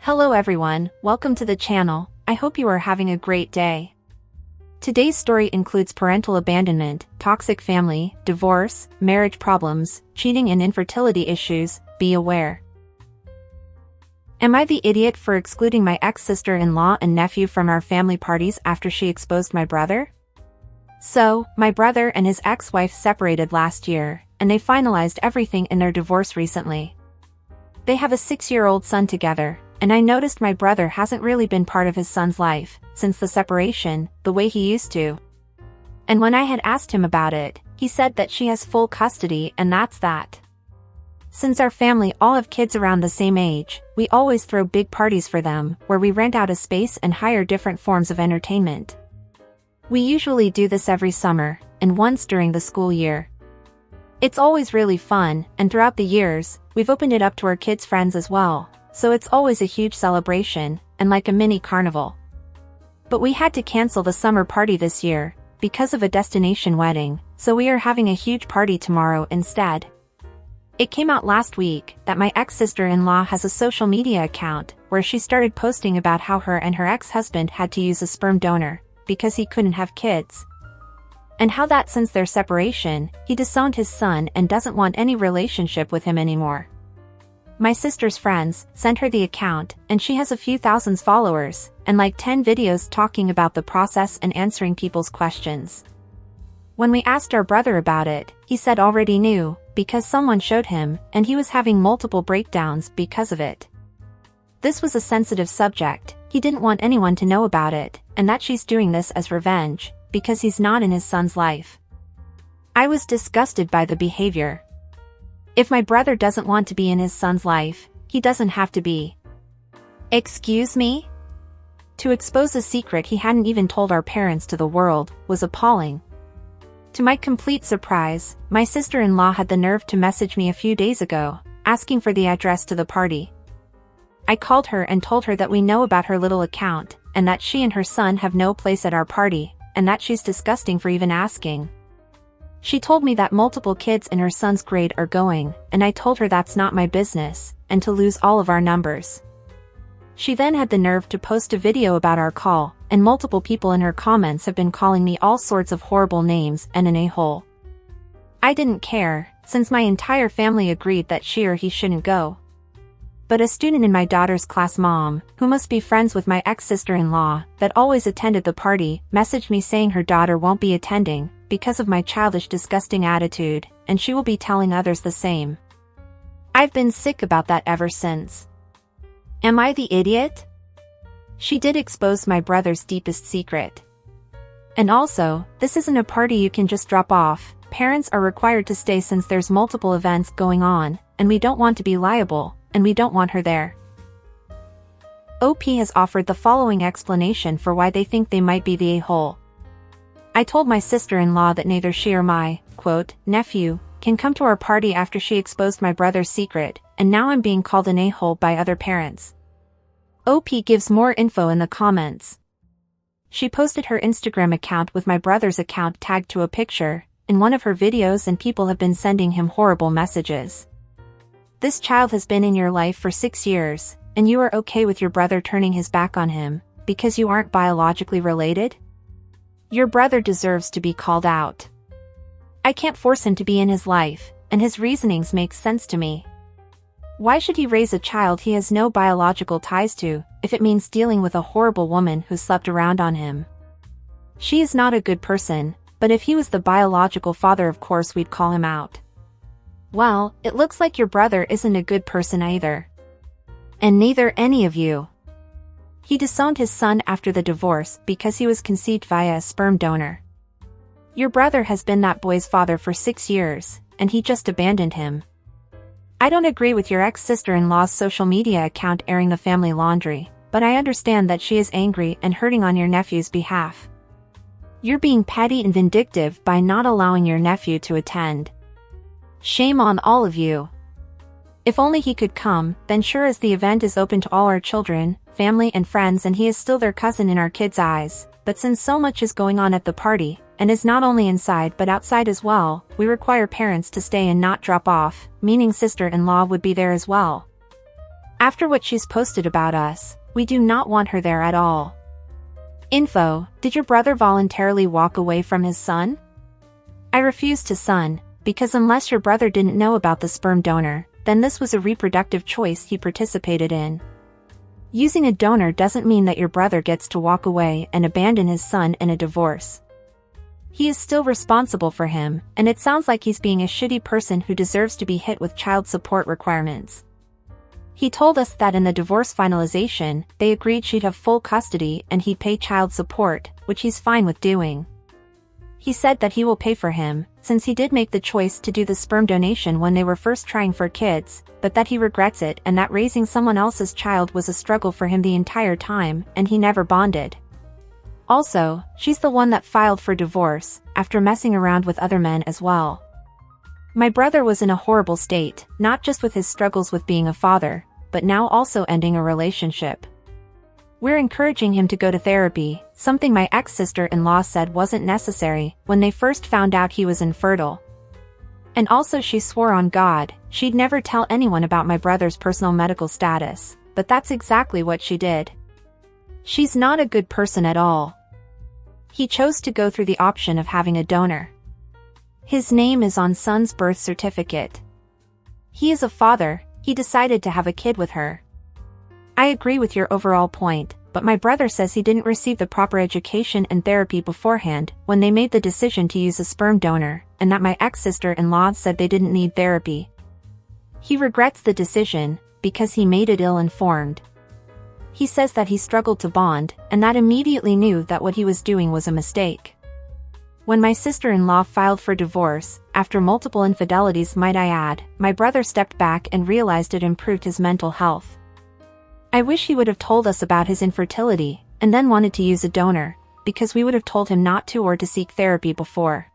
Hello everyone, welcome to the channel. I hope you are having a great day. Today's story includes parental abandonment, toxic family, divorce, marriage problems, cheating and infertility issues. Be aware. Am I the idiot for excluding my ex-sister-in-law and nephew from our family parties after she exposed my brother? So, my brother and his ex-wife separated last year, and they finalized everything in their divorce recently. They have a 6-year-old son together, and I noticed my brother hasn't really been part of his son's life since the separation, the way he used to. And when I had asked him about it, he said that she has full custody and that's that. Since our family all have kids around the same age, we always throw big parties for them, where we rent out a space and hire different forms of entertainment. We usually do this every summer, and once during the school year. It's always really fun, and throughout the years, we've opened it up to our kids' friends as well, so it's always a huge celebration, and like a mini carnival. But we had to cancel the summer party this year, because of a destination wedding, so we are having a huge party tomorrow instead. It came out last week that my ex-sister-in-law has a social media account where she started posting about how her and her ex-husband had to use a sperm donor because he couldn't have kids. And how that since their separation, he disowned his son and doesn't want any relationship with him anymore. My sister's friends sent her the account, and she has a few thousand followers, and like 10 videos talking about the process and answering people's questions. When we asked our brother about it, he said already knew, because someone showed him, and he was having multiple breakdowns because of it. This was a sensitive subject, he didn't want anyone to know about it, and that she's doing this as revenge, because he's not in his son's life. I was disgusted by the behavior. If my brother doesn't want to be in his son's life, he doesn't have to be. Excuse me? To expose a secret he hadn't even told our parents to the world was appalling. To my complete surprise, my sister-in-law had the nerve to message me a few days ago, asking for the address to the party. I called her and told her that we know about her little account, and that she and her son have no place at our party, and that she's disgusting for even asking. She told me that multiple kids in her son's grade are going, and I told her that's not my business, and to lose all of our numbers. She then had the nerve to post a video about our call, and multiple people in her comments have been calling me all sorts of horrible names and an a-hole. I didn't care, since my entire family agreed that she or he shouldn't go. But a student in my daughter's class, mom, who must be friends with my ex-sister-in-law, that always attended the party, messaged me saying her daughter won't be attending, because of my childish disgusting attitude, and she will be telling others the same. I've been sick about that ever since. Am I the idiot? She did expose my brother's deepest secret. And also, this isn't a party you can just drop off, parents are required to stay since there's multiple events going on, and we don't want to be liable, and we don't want her there. OP has offered the following explanation for why they think they might be the a-hole. I told my sister-in-law that neither she or my, quote, nephew, can come to our party after she exposed my brother's secret, and now I'm being called an a-hole by other parents. OP gives more info in the comments. She posted her Instagram account with my brother's account tagged to a picture in one of her videos, and people have been sending him horrible messages. This child has been in your life for 6 years, and you are okay with your brother turning his back on him, because you aren't biologically related? Your brother deserves to be called out. I can't force him to be in his life, and his reasonings make sense to me. Why should he raise a child he has no biological ties to, if it means dealing with a horrible woman who slept around on him? She is not a good person, but if he was the biological father, of course we'd call him out. Well, it looks like your brother isn't a good person either. And neither any of you. He disowned his son after the divorce because he was conceived via a sperm donor. Your brother has been that boy's father for 6 years, and he just abandoned him. I don't agree with your ex-sister-in-law's social media account airing the family laundry, but I understand that she is angry and hurting on your nephew's behalf. You're being petty and vindictive by not allowing your nephew to attend. Shame on all of you. If only he could come, then sure as the event is open to all our children, family and friends, and he is still their cousin in our kids' eyes, but since so much is going on at the party, and is not only inside but outside as well, we require parents to stay and not drop off, meaning sister-in-law would be there as well. After what she's posted about us, we do not want her there at all. Info: did your brother voluntarily walk away from his son? I refuse to, son, because unless your brother didn't know about the sperm donor, then this was a reproductive choice he participated in. Using a donor doesn't mean that your brother gets to walk away and abandon his son in a divorce. He is still responsible for him, and it sounds like he's being a shitty person who deserves to be hit with child support requirements. He told us that in the divorce finalization, they agreed she'd have full custody and he'd pay child support, which he's fine with doing. He said that he will pay for him, since he did make the choice to do the sperm donation when they were first trying for kids, but that he regrets it and that raising someone else's child was a struggle for him the entire time, and he never bonded. Also, she's the one that filed for divorce, after messing around with other men as well. My brother was in a horrible state, not just with his struggles with being a father, but now also ending a relationship. We're encouraging him to go to therapy, something my ex-sister-in-law said wasn't necessary when they first found out he was infertile. And also she swore on God, she'd never tell anyone about my brother's personal medical status, but that's exactly what she did. She's not a good person at all. He chose to go through the option of having a donor. His name is on son's birth certificate. He is a father, he decided to have a kid with her. I agree with your overall point, but my brother says he didn't receive the proper education and therapy beforehand when they made the decision to use a sperm donor, and that my ex-sister-in-law said they didn't need therapy. He regrets the decision, because he made it ill-informed. He says that he struggled to bond, and that immediately knew that what he was doing was a mistake. When my sister-in-law filed for divorce, after multiple infidelities might I add, my brother stepped back and realized it improved his mental health. I wish he would have told us about his infertility, and then wanted to use a donor, because we would have told him not to or to seek therapy before.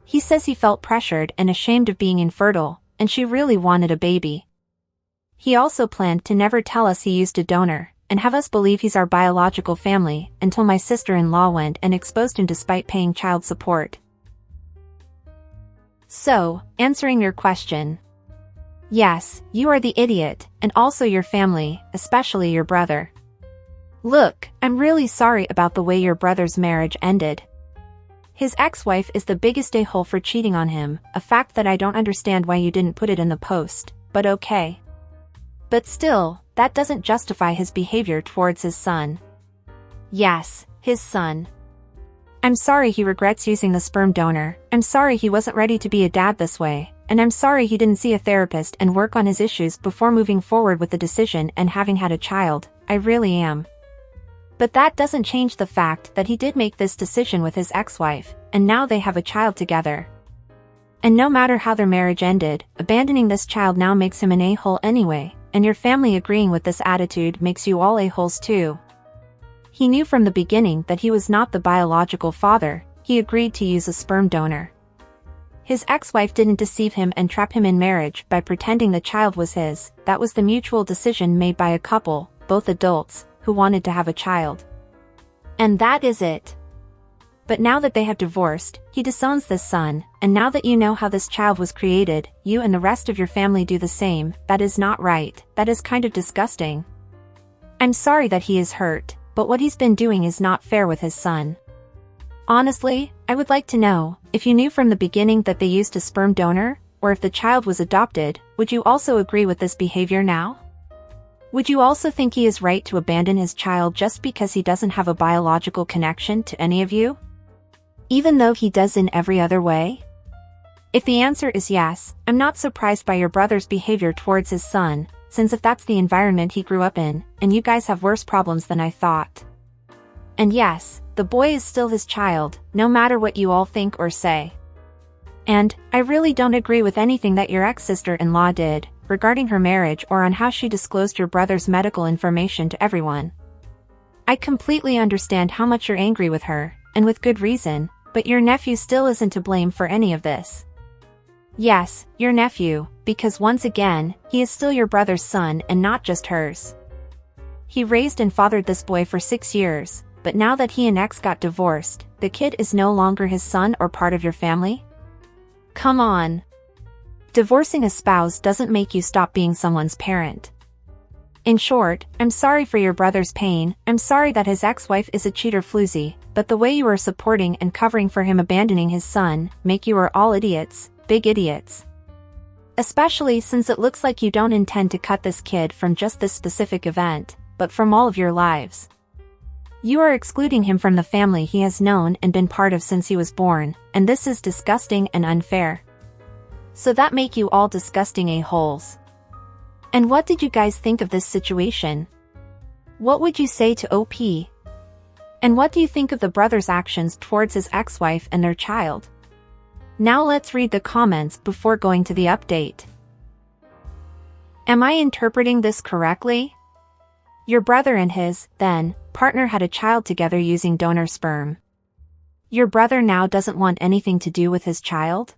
He says he felt pressured and ashamed of being infertile, and she really wanted a baby. He also planned to never tell us he used a donor, and have us believe he's our biological family, until my sister-in-law went and exposed him despite paying child support. So, answering your question. Yes, you are the idiot, and also your family, especially your brother. Look, I'm really sorry about the way your brother's marriage ended. His ex-wife is the biggest a-hole for cheating on him, a fact that I don't understand why you didn't put it in the post, but okay. But still, that doesn't justify his behavior towards his son. Yes, his son. I'm sorry he regrets using the sperm donor, I'm sorry he wasn't ready to be a dad this way, and I'm sorry he didn't see a therapist and work on his issues before moving forward with the decision and having had a child, I really am. But that doesn't change the fact that he did make this decision with his ex-wife, and now they have a child together. And no matter how their marriage ended, abandoning this child now makes him an a-hole anyway, and your family agreeing with this attitude makes you all a-holes too. He knew from the beginning that he was not the biological father, he agreed to use a sperm donor. His ex-wife didn't deceive him and trap him in marriage by pretending the child was his, that was the mutual decision made by a couple, both adults, who wanted to have a child. And that is it. But now that they have divorced, he disowns this son, and now that you know how this child was created, you and the rest of your family do the same, that is not right, that is kind of disgusting. I'm sorry that he is hurt, but what he's been doing is not fair with his son. Honestly, I would like to know, if you knew from the beginning that they used a sperm donor, or if the child was adopted, would you also agree with this behavior now? Would you also think he is right to abandon his child just because he doesn't have a biological connection to any of you? Even though he does in every other way? If the answer is yes, I'm not surprised by your brother's behavior towards his son, since if that's the environment he grew up in, and you guys have worse problems than I thought. And yes, the boy is still his child, no matter what you all think or say. And, I really don't agree with anything that your ex-sister-in-law did, regarding her marriage or on how she disclosed your brother's medical information to everyone. I completely understand how much you're angry with her, and with good reason, but your nephew still isn't to blame for any of this. Yes, your nephew, because once again, he is still your brother's son and not just hers. He raised and fathered this boy for 6 years, but now that he and ex got divorced, the kid is no longer his son or part of your family? Come on. Divorcing a spouse doesn't make you stop being someone's parent. In short, I'm sorry for your brother's pain, I'm sorry that his ex-wife is a cheater floozy, but the way you are supporting and covering for him abandoning his son, make you are all idiots, big idiots. Especially since it looks like you don't intend to cut this kid from just this specific event, but from all of your lives. You are excluding him from the family he has known and been part of since he was born, and this is disgusting and unfair. So that make you all disgusting a-holes. And what did you guys think of this situation? What would you say to OP? And what do you think of the brother's actions towards his ex-wife and their child? Now let's read the comments before going to the update. Am I interpreting this correctly? Your brother and his, then, partner had a child together using donor sperm. Your brother now doesn't want anything to do with his child?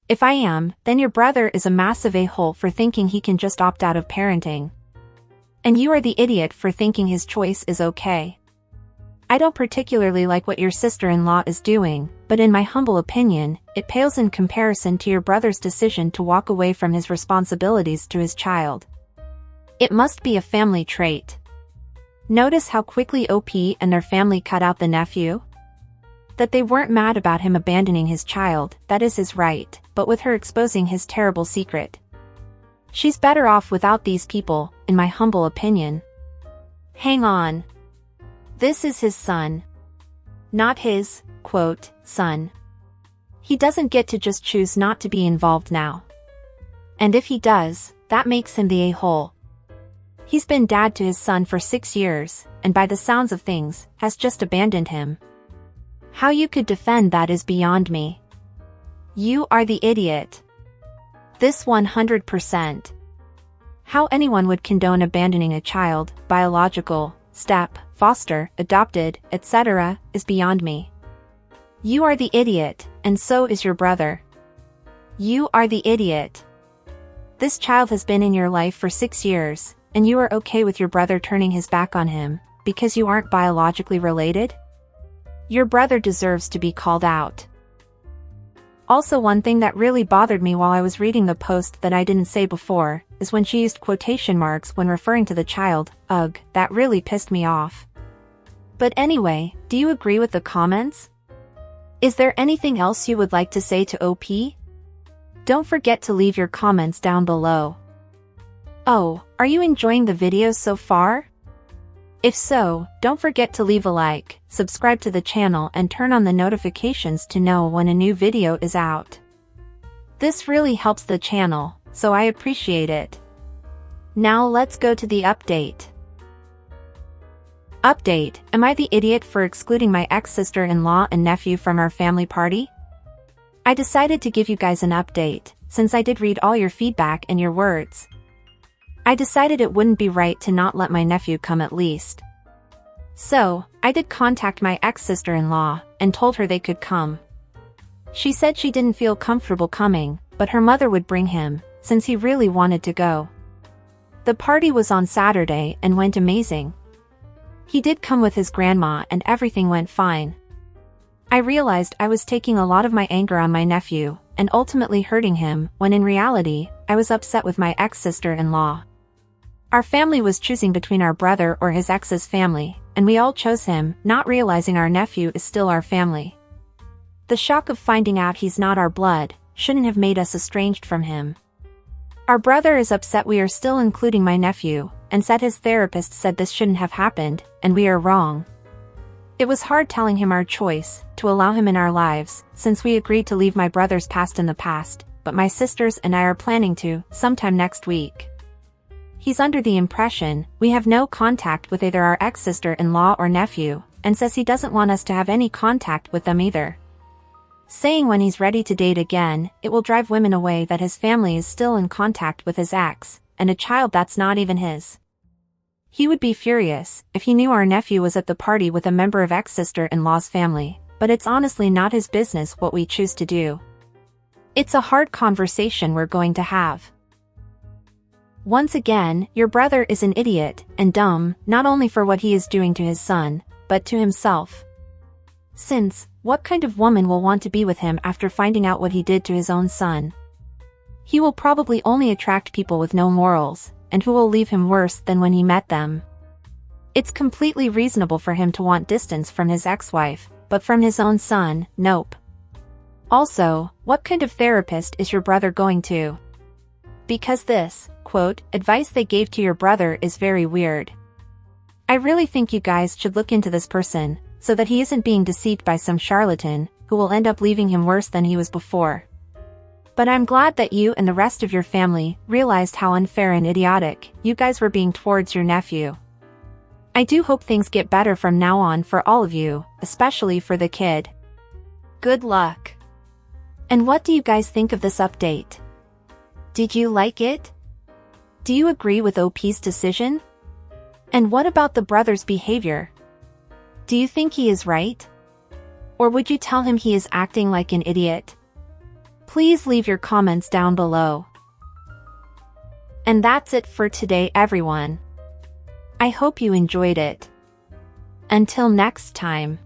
If I am, then your brother is a massive a-hole for thinking he can just opt out of parenting. And you are the idiot for thinking his choice is okay. I don't particularly like what your sister-in-law is doing, but in my humble opinion, it pales in comparison to your brother's decision to walk away from his responsibilities to his child. It must be a family trait. Notice how quickly OP and their family cut out the nephew? That they weren't mad about him abandoning his child, that is his right, but with her exposing his terrible secret. She's better off without these people, in my humble opinion. Hang on. This is his son. Not his, quote, son. He doesn't get to just choose not to be involved now. And if he does, that makes him the a-hole. He's been dad to his son for 6 years, and by the sounds of things, has just abandoned him. How you could defend that is beyond me. You are the idiot. This 100%. How anyone would condone abandoning a child, biological, step, foster, adopted, etc., is beyond me. You are the idiot, and so is your brother. You are the idiot. This child has been in your life for 6 years, and you are okay with your brother turning his back on him, because you aren't biologically related? Your brother deserves to be called out. Also, one thing that really bothered me while I was reading the post that I didn't say before, is when she used quotation marks when referring to the child. Ugh, that really pissed me off. But anyway, do you agree with the comments? Is there anything else you would like to say to OP? Don't forget to leave your comments down below. Oh, are you enjoying the video so far? If so, don't forget to leave a like, subscribe to the channel and turn on the notifications to know when a new video is out. This really helps the channel, so I appreciate it. Now let's go to the update. Update: Am I the idiot for excluding my ex-sister-in-law and nephew from our family party? I decided to give you guys an update, since I did read all your feedback and your words. I decided it wouldn't be right to not let my nephew come at least. So, I did contact my ex-sister-in-law, and told her they could come. She said she didn't feel comfortable coming, but her mother would bring him, since he really wanted to go. The party was on Saturday and went amazing. He did come with his grandma and everything went fine. I realized I was taking a lot of my anger on my nephew, and ultimately hurting him, when in reality, I was upset with my ex-sister-in-law. Our family was choosing between our brother or his ex's family, and we all chose him, not realizing our nephew is still our family. The shock of finding out he's not our blood, shouldn't have made us estranged from him. Our brother is upset we are still including my nephew, and said his therapist said this shouldn't have happened, and we are wrong. It was hard telling him our choice, to allow him in our lives, since we agreed to leave my brother's past in the past, but my sisters and I are planning to, sometime next week. He's under the impression we have no contact with either our ex-sister-in-law or nephew, and says he doesn't want us to have any contact with them either. Saying when he's ready to date again, it will drive women away that his family is still in contact with his ex, and a child that's not even his. He would be furious if he knew our nephew was at the party with a member of ex-sister-in-law's family, but it's honestly not his business what we choose to do. It's a hard conversation we're going to have. Once again, your brother is an idiot, and dumb, not only for what he is doing to his son, but to himself. Since, what kind of woman will want to be with him after finding out what he did to his own son? He will probably only attract people with no morals, and who will leave him worse than when he met them. It's completely reasonable for him to want distance from his ex-wife, but from his own son, nope. Also, what kind of therapist is your brother going to? Because this, quote, advice they gave to your brother is very weird. I really think you guys should look into this person, so that he isn't being deceived by some charlatan, who will end up leaving him worse than he was before. But I'm glad that you and the rest of your family realized how unfair and idiotic you guys were being towards your nephew. I do hope things get better from now on for all of you, especially for the kid. Good luck. And what do you guys think of this update? Did you like it? Do you agree with OP's decision? And what about the brother's behavior? Do you think he is right? Or would you tell him he is acting like an idiot? Please leave your comments down below. And that's it for today, everyone. I hope you enjoyed it. Until next time.